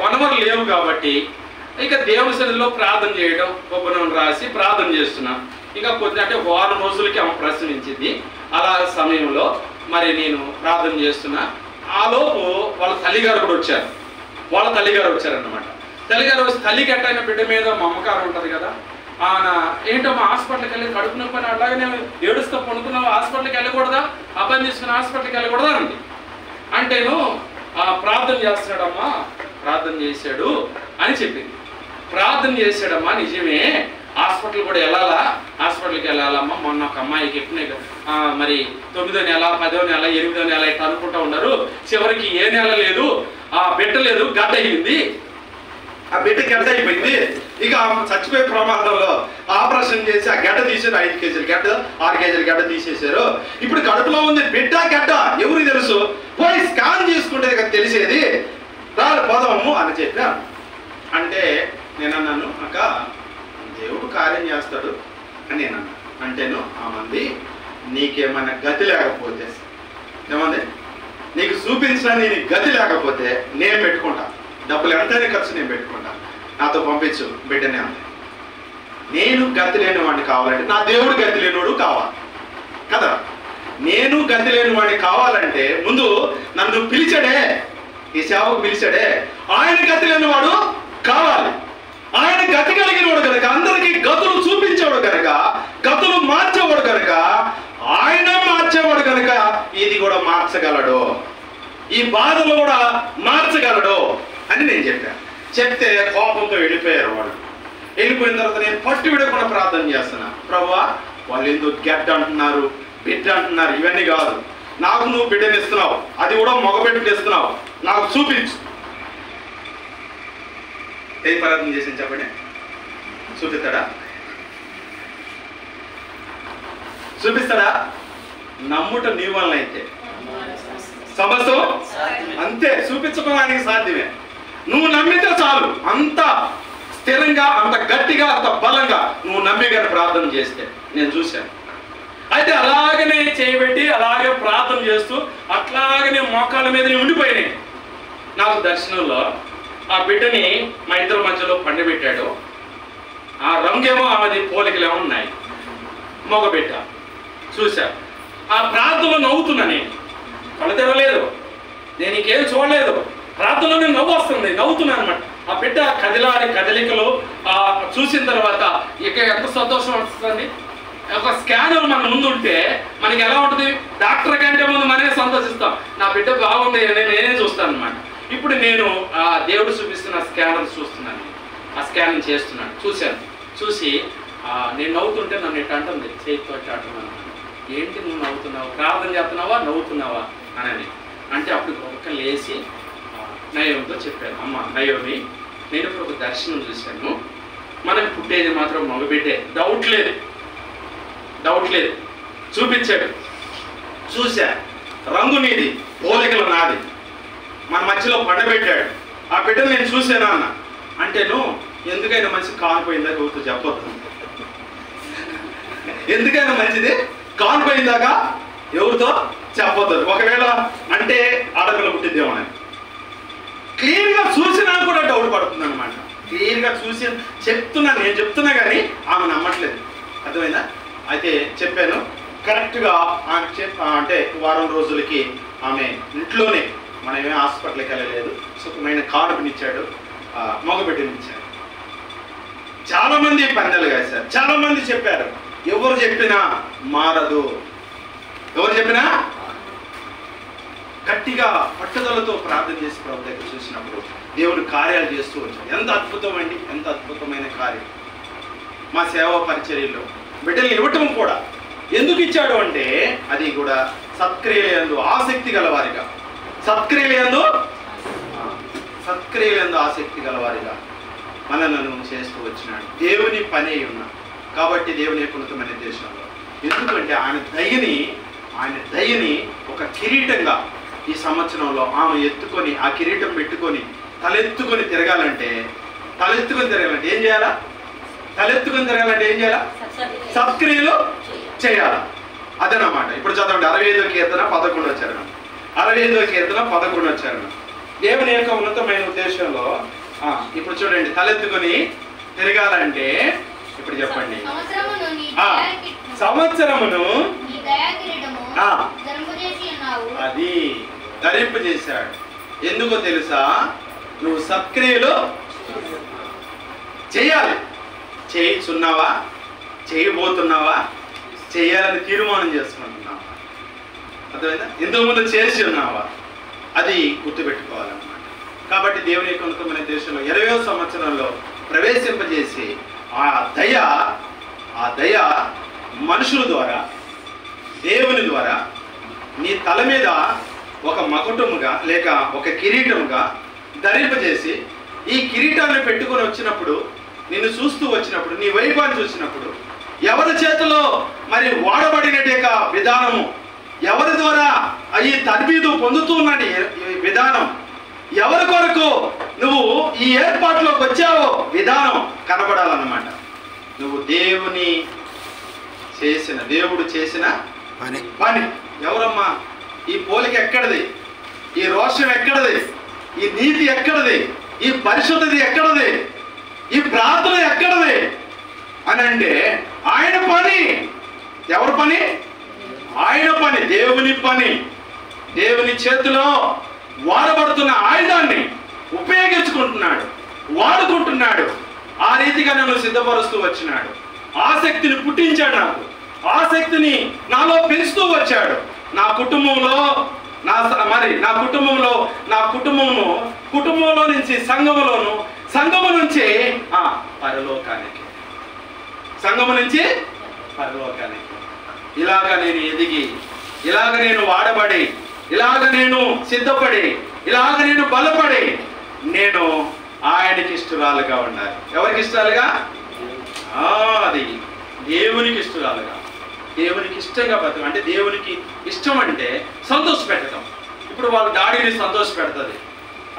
వనరులు లేవు కాబట్టి ఇక దేవుని సన్నిధిలో ప్రార్థన చేయడం, ఉపనయనం రాసి ప్రార్థన చేస్తున్నాం. ఇంకా కొద్ది అంటే వారం రోజులకి ఆమె ప్రశ్నించింది. అలా సమయంలో మరి నేను ప్రార్థన చేస్తున్నా. ఆలోపు వాళ్ళ తల్లిగారు కూడా వచ్చారు. వాళ్ళ తల్లిగారు వచ్చారన్నమాట. తల్లిగారు వచ్చి తల్లికి ఎట్టయిన బిడ్డ మీద మమకారం ఉంటుంది కదా. ఆయన ఏంటో మా హాస్పిటల్కి వెళ్ళి కడుపు నొప్పి అని అలాగనే ఏడుస్తూ పడుకున్నావు, హాస్పిటల్కి వెళ్ళకూడదా, అబ్బాయిని తీసుకుని హాస్పిటల్కి వెళ్ళకూడదా అంది. అంటేను ప్రార్థన చేస్తున్నాడమ్మా, ప్రార్థన చేశాడు అని చెప్పింది. ప్రార్థన చేశాడమ్మా, నిజమే, హాస్పిటల్ కూడా వెళ్ళాలా, హాస్పిటల్కి వెళ్ళాలమ్మా. మొన్న ఒక అమ్మాయికి ఎప్పుడు మరి 9వ నెల, 10వ నెల, 8వ నెల ఇట్లా అనుకుంటా ఉన్నారు. చివరికి ఏ నెల లేదు, ఆ బిడ్డ లేదు, గడ్డ అయింది. ఆ బిడ్డ గడ్డ అయిపోయింది. ఇక చచ్చిపోయే ప్రమాదంలో ఆపరేషన్ చేసి ఆ గడ్డ తీసారు. 5 కేజీల గడ్డ, 6 కేజీల గడ్డ తీసేశారు. ఇప్పుడు కడుపులో ఉంది బిడ్డ గడ్డ, ఎవరికి తెలుసు, పోయి స్కాన్ చేసుకుంటే కదా తెలిసేది, రాదు పోదాము అని చెప్పా. అంటే నేను అన్నాను, అక్క దేవుడు కార్యం చేస్తాడు అని నేను అన్నా. అంటేను ఆ మంది నీకేమైనా గతి లేకపోతే, ఏమంది నీకు చూపించడానికి నీకు గతి లేకపోతే నేను పెట్టుకుంటా, డబ్బులు ఎంతైనా ఖర్చు నేను పెట్టుకుంటా, నాతో పంపించు బిడ్డనే అంది. నేను గతి లేని వాడిని కావాలంటే నా దేవుడు గతి లేనివాడు కావాలి కదా. నేను గతి లేని వాడిని కావాలంటే ముందు నన్ను పిలిచాడే, ఈ సేవకు పిలిచాడే, ఆయన గతి లేనివాడు కావాలి. ఆయన గతి కలిగిన వాడు కనుక, అందరికీ గతులు చూపించేవాడు కనుక, గతులు మార్చేవాడు కనుక, ఆయన మార్చేవాడు కనుక ఇది కూడా మార్చగలడు, ఈ బాధలు కూడా మార్చగలడు అని నేను చెప్పాను. చెప్తే కోపంతో వెళ్ళిపోయారు వాళ్ళు. వెళ్ళిపోయిన తర్వాత నేను పట్టు విడకుండా ప్రార్థన చేస్తున్నా. ప్రభువా, వాళ్ళు ఎందుకు గడ్డ అంటున్నారు, బిడ్డ అంటున్నారు, ఇవన్నీ కాదు, నాకు నువ్వు బిడ్డని ఇస్తున్నావు, అది కూడా మగబిడ్డకి ఇస్తున్నావు, నాకు చూపించు. ఏం ప్రార్థన చేసాను చెప్పండి, చూపిస్తాడా? చూపిస్తాడా? నమ్ముట నీ వలన అయితే సమస్తం అంతే, చూపించుకోవడానికి సాధ్యమే. నువ్వు నమ్మితే చాలు, అంత స్థిరంగా, అంత గట్టిగా, అంత బలంగా నువ్వు నమ్మిగానే ప్రార్థన చేస్తే నేను చూశాను. అయితే అలాగనే చేయబెట్టి అలాగే ప్రార్థన చేస్తూ అట్లాగనే మోకాళ్ళ మీద ఉండిపోయినాయి. నాకు దర్శనంలో ఆ బిడ్డని మా ఇద్దరి మధ్యలో పండబెట్టాడు. ఆ రంగేమో ఆమెది పోలికలేమో ఉన్నాయి, మగబిడ్డ చూశా. ఆ ప్రార్థనలో నవ్వుతున్నా, నేను కళ్ళు తెరవలేదు, నేను ఇంకేం చూడలేదు, ప్రార్థనలో నవ్వు వస్తుంది, నవ్వుతున్నాను అనమాట. ఆ బిడ్డ కదిలాడి కదలికలు చూసిన తర్వాత ఇక ఎంత సంతోషం వస్తుంది. ఒక స్కానర్ మన ముందు ఉంటే మనకి ఎలా ఉంటుంది, డాక్టర్ కంటే ముందు మనమే సంతోషిస్తాం, నా బిడ్డ బాగుంది నేనే చూస్తాను అనమాట. ఇప్పుడు నేను ఆ దేవుడు చూపిస్తున్న స్కానర్ చూస్తున్నాను, ఆ స్కానింగ్ చేస్తున్నాను. చూసి నేను నవ్వుతుంటే నన్ను ఇట్లా అంటుంది, చేతితో అంటున్నాను, ఏంటి నువ్వు నవ్వుతున్నావు, ప్రార్థన చేస్తున్నావా నవ్వుతున్నావా అని. అంటే అప్పుడు ఒక్క లేచి నయోమితో చెప్పాను, అమ్మ నయోమి, నేను ఇప్పుడు ఒక దర్శనం చూశాను, మనకు పుట్టేది మాత్రం మగబిడ్డే, డౌట్ లేదు. చూపించాడు, చూశా, రంగు నీది, పోలికలు నాది, మన మధ్యలో పండబెట్టాడు. ఆ బిడ్డను నేను చూశాను అన్న. అంటే నువ్వు ఎందుకైనా మంచి కానిపోయిందా ఎవరితో చెప్పొద్దు, ఎందుకైనా మంచిది కానిపోయిందాక ఎవరితో చెప్పొద్దు. ఒకవేళ అంటే ఆడపిల్ల పుట్టిద్దేమో అని క్లియర్గా చూసినా కూడా డౌట్ పడుతుంది అనమాట. క్లియర్గా చూసి నేను చెప్తున్నా కానీ ఆమె నమ్మట్లేదు. అర్థమైందా? అయితే చెప్పాను కరెక్ట్గా అంటే వారం రోజులకి ఆమె ఇంట్లోనే, మనమే హాస్పిటల్కి వెళ్ళలేదు, సుఖమైన కానుకనిచ్చాడు, మగబిడ్డనిచ్చాడు. చాలా మంది పందెలు కాశారు, చాలా మంది చెప్పారు, ఎవరు చెప్పినా మారదు. ఎవరు చెప్పినా గట్టిగా పట్టుదలతో ప్రార్థన చేసి ప్రభు దగ్గర చూసినప్పుడు దేవుడు కార్యాలు చేస్తూ వచ్చాడు. ఎంత అద్భుతం అండి, ఎంత అద్భుతమైన కార్యం. మా సేవా పరిచర్యలో బిడ్డల్ని ఇవ్వటం కూడా ఎందుకు ఇచ్చాడు అంటే, అది కూడా సత్క్రియలందు ఆసక్తి గలవారిగా, సత్క్రియలందు ఆసక్తి గలవారిగా మనలను చేస్తూ వచ్చినాడు. దేవుని పని ఉన్నా కాబట్టి దేవుని యొక్క ఉన్నతమైన దేశంలో, ఎందుకంటే ఆయన దయని ఒక కిరీటంగా ఈ సంవత్సరంలో ఆమె ఎత్తుకొని, ఆ కిరీటం పెట్టుకొని తలెత్తుకొని తిరగాలంటే ఏం చేయాలా? తలెత్తుకొని తిరగాలంటే ఏం చేయాలా? సత్క్రియలు చేయాలా. అదనమాట. ఇప్పుడు చదవండి 65వ కీర్తన 11వ చరణం. 65వ కీర్తన 11వ చరణం. దేవుని యొక్క ఉన్నతమైన ఉద్దేశంలో ఇప్పుడు చూడండి, తలెత్తుకొని తిరగాలంటే ఇప్పుడు చెప్పండి. సంవత్సరమును అది ధరింపజేశాడు. ఎందుకో తెలుసా? నువ్వు సత్క్రియలు చేయాలి. చేయుచున్నావా? చేయబోతున్నావా? చేయాలని తీర్మానం చేసుకుంటున్నావా? అర్థమైందా? ఇంతకుముందు చేసి ఉన్నావా? అది గుర్తుపెట్టుకోవాలన్నమాట. కాబట్టి దేవుని యొక్క ఉన్నతమైన దేశంలో 20వ సంవత్సరంలో ప్రవేశింపజేసి ఆ దయ మనుషుల ద్వారా, దేవుని ద్వారా నీ తల మీద ఒక మకుటముగా లేక ఒక కిరీటముగా ధరింపజేసి, ఈ కిరీటాన్ని పెట్టుకొని వచ్చినప్పుడు, నిన్ను చూస్తూ వచ్చినప్పుడు, నీ వైభవాన్ని చూసినప్పుడు, ఎవరి చేతిలో మరి వాడబడినట్టు విధానము, ఎవరి ద్వారా ఈ తర్బీదు పొందుతున్నది విధానం, ఎవరి కొరకు నువ్వు ఈ ఏర్పాటులోకి వచ్చావో విధానం కనబడాలన్నమాట. నువ్వు దేవుడు చేసిన పని. ఎవరమ్మా? ఈ పోలిక ఎక్కడిది? ఈ రోషం ఎక్కడిది? ఈ నీతి ఎక్కడిది? ఈ పరిశుద్ధత ఎక్కడిది? ఈ ప్రార్థన ఎక్కడిది అని అంటే ఆయన పని. ఎవరి పని? ఆయన పని, దేవుని పని. దేవుని చేతిలో వాడబడుతున్న ఆయుధాన్ని ఉపయోగించుకుంటున్నాడు, వాడుకుంటున్నాడు. ఆ రీతిగా నన్ను సిద్ధపరుస్తూ వచ్చినాడు. ఆసక్తిని పుట్టించాడు నాకు, ఆసక్తిని నాలో పెంచుతూ వచ్చాడు. నా కుటుంబంలో కుటుంబంలో నుంచి సంఘములోను, సంఘము నుంచి పరలోకానికి, సంఘము నుంచి పరలోకానికి. ఇలాగ నేను ఎదిగి, ఇలాగ నేను వాడబడి, ఇలాగ నేను సిద్ధపడి, ఇలాగ నేను బలపడి, నేను ఆయనకి ఇష్టరాలుగా ఉండాలి. ఎవరికి ఇష్టాలుగా? అది దేవునికి ఇష్టరాలుగా, దేవునికి ఇష్టంగా బతకం. అంటే దేవునికి ఇష్టం అంటే సంతోష పెట్టడం. ఇప్పుడు వాళ్ళ డాడీని సంతోష పెడుతుంది,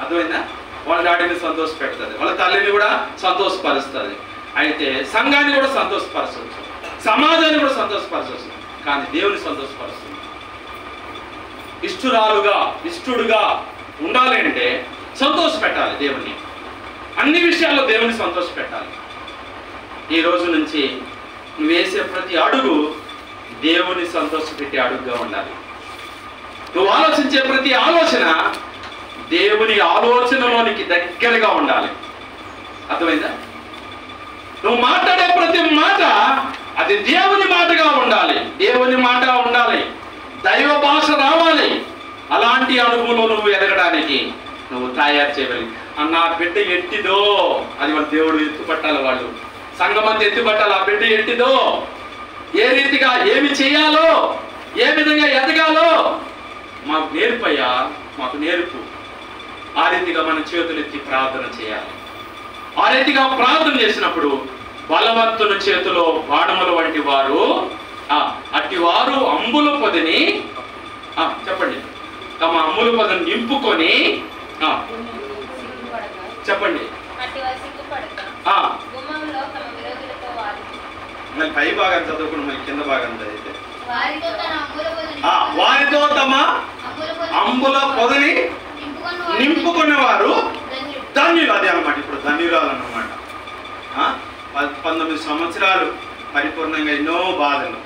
అర్థమైందా? వాళ్ళ డాడీని సంతోష పెడుతుంది, వాళ్ళ తల్లిని కూడా సంతోషపరుస్తుంది. అయితే సంఘాన్ని కూడా సంతోషపరచవచ్చు, సమాజాన్ని కూడా సంతోషపరచవచ్చు. కానీ దేవుని సంతోషపరుస్తుంది. ఇష్టుడుగా ఉండాలి అంటే సంతోష పెట్టాలి దేవుణ్ణి. అన్ని విషయాల్లో దేవుని సంతోష పెట్టాలి. ఈ రోజు నుంచి నువ్వు వేసే ప్రతి అడుగు దేవుని సంతోష పెట్టే అడుగుగా ఉండాలి. నువ్వు ఆలోచించే ప్రతి ఆలోచన దేవుని ఆలోచనలోనికి దగ్గరగా ఉండాలి. అర్థమైందా? నువ్వు మాట్లాడే ప్రతి మాట అది దేవుని మాటగా ఉండాలి, దేవుని మాట ఉండాలి, దైవ భాష రావాలి. అలాంటి అనుభవంలో నువ్వు ఎదగడానికి నువ్వు తయారు చేయగలి. అన్న బిడ్డ ఎట్టిదో అది వాళ్ళ దేవుడు ఎత్తుపట్టాలి, వాళ్ళు సంఘమంతా ఎత్తుపట్టాలి. ఆ బిడ్డ ఎట్టిదో, ఏ రీతిగా ఏమి చేయాలో, ఏ విధంగా ఎదగాలో మాకు నేర్పయ్యా, మాకు నేర్పు. ఆ రీతిగా మన చేతులెత్తి ప్రార్థన చేయాలి. ఆ రీతిగా ప్రార్థన చేసినప్పుడు బలవంతుని చేతిలో బాణముల వంటి వారు, అట్టి వారు అంబుల పొదిని చెప్పండి, తమ అమ్ముల పొదిని నింపుకొని చెప్పండి. మరి పై భాగం చదువుకుని మరి కింద భాగం చదివితే వారితో తమ అంబుల పొదని నింపుకునేవారు ధన్యులు. అదే అన్నమాట, ఇప్పుడు ధన్యురాలు అన్నమాట. 19 సంవత్సరాలు పరిపూర్ణంగా ఎన్నో బాధలు,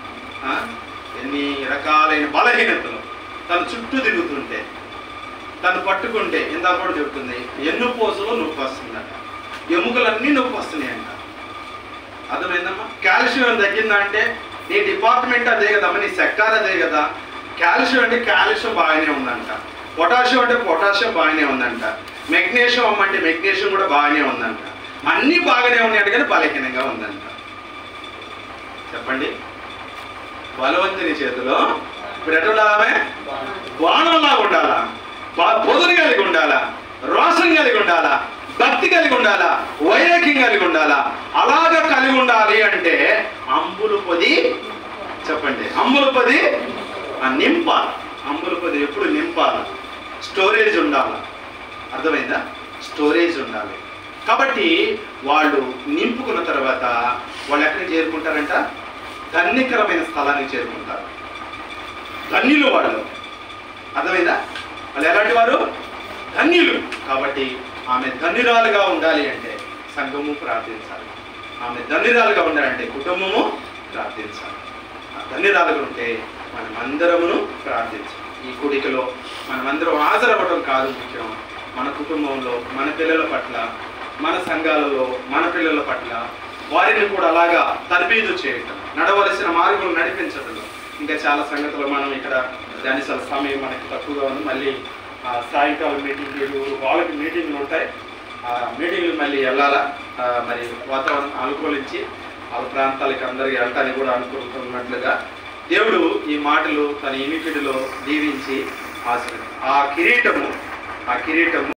ఎన్ని రకాలైన బలహీనతలు తన చుట్టూ తిరుగుతుంటే, తను పట్టుకుంటే ఇందాక కూడా చెబుతుంది, ఎన్నుపోసలో నొప్పి వస్తుందట, ఎముకలన్నీ నొప్పి వస్తున్నాయంట. అర్థమైందమ్మా? కాల్షియం తగ్గిందంటే నీ డిపార్ట్మెంట్ అదే కదమ్మా, నీ సెక్టార్ అదే కదా. కాల్షియం అంటే కాల్షియం బాగానే ఉందంట, పొటాషియం అంటే పొటాషియం బాగానే ఉందంట, మెగ్నీషియం అమ్మంటే మెగ్నీషియం కూడా బాగానే ఉందంట. అన్నీ బాగానే ఉన్నాయంట, కానీ బలహీనంగా ఉందంట. చెప్పండి, బలవంతుని చేతిలో ఇప్పుడు ఎట్లా ఉండాలి? బాణంలాగా ఉండాలా, పొదును కలిగి ఉండాలా, రోషం కలిగి ఉండాలా, భక్తి కలిగి ఉండాలా, వైరాగ్యం కలిగి ఉండాలా. అలాగా కలిగి ఉండాలి అంటే అంబులు పొది, చెప్పండి, అంబులు పొది నింపాలి. అంబులు పొది ఎప్పుడు నింపాలి? స్టోరేజ్ ఉండాలి. అర్థమైందా? స్టోరేజ్ ఉండాలి. కాబట్టి వాళ్ళు నింపుకున్న తర్వాత వాళ్ళు ఎక్కడికి చేరుకుంటారంట? ధన్యకరమైన స్థలానికి చేరుకుంటారు. ధన్యులు వాళ్ళు. అర్థమైందా? వాళ్ళు ఎలాంటి వారు? ధన్యులు. కాబట్టి ఆమె ధన్యురాలుగా ఉండాలి అంటే సంఘము ప్రార్థించాలి. ఆమె ధన్యురాలుగా ఉండాలంటే కుటుంబము ప్రార్థించాలి. ఆ ధన్యురాలుగా ఉంటే మనమందరమును ప్రార్థించాలి. ఈ కూడికలో మనమందరం హాజరవ్వడం కాదు ముఖ్యం, మన కుటుంబంలో మన పిల్లల పట్ల, మన సంఘాలలో మన పిల్లల పట్ల వారిని కూడా అలాగా తర్బీదు చేయటం, నడవలసిన మార్గంలో నడిపించడంలో. ఇంకా చాలా సంగతులు మనం ఇక్కడ ధ్యానించాల సమయం మనకి తక్కువగా ఉంది. మళ్ళీ సాయంకాలం మీటింగ్లు, వాళ్ళకి మీటింగ్లు ఉంటాయి. ఆ మీటింగ్లు మళ్ళీ వెళ్ళాలా, మరి వాతావరణం అనుకూలించి వాళ్ళ ప్రాంతాలకి అందరికీ వెళ్ళటానికి కూడా అనుకూలుతున్నట్లుగా దేవుడు ఈ మాటలు తన ఇనికిడిలో దీవించి ఆశీర్వదించాడు. ఆ కిరీటము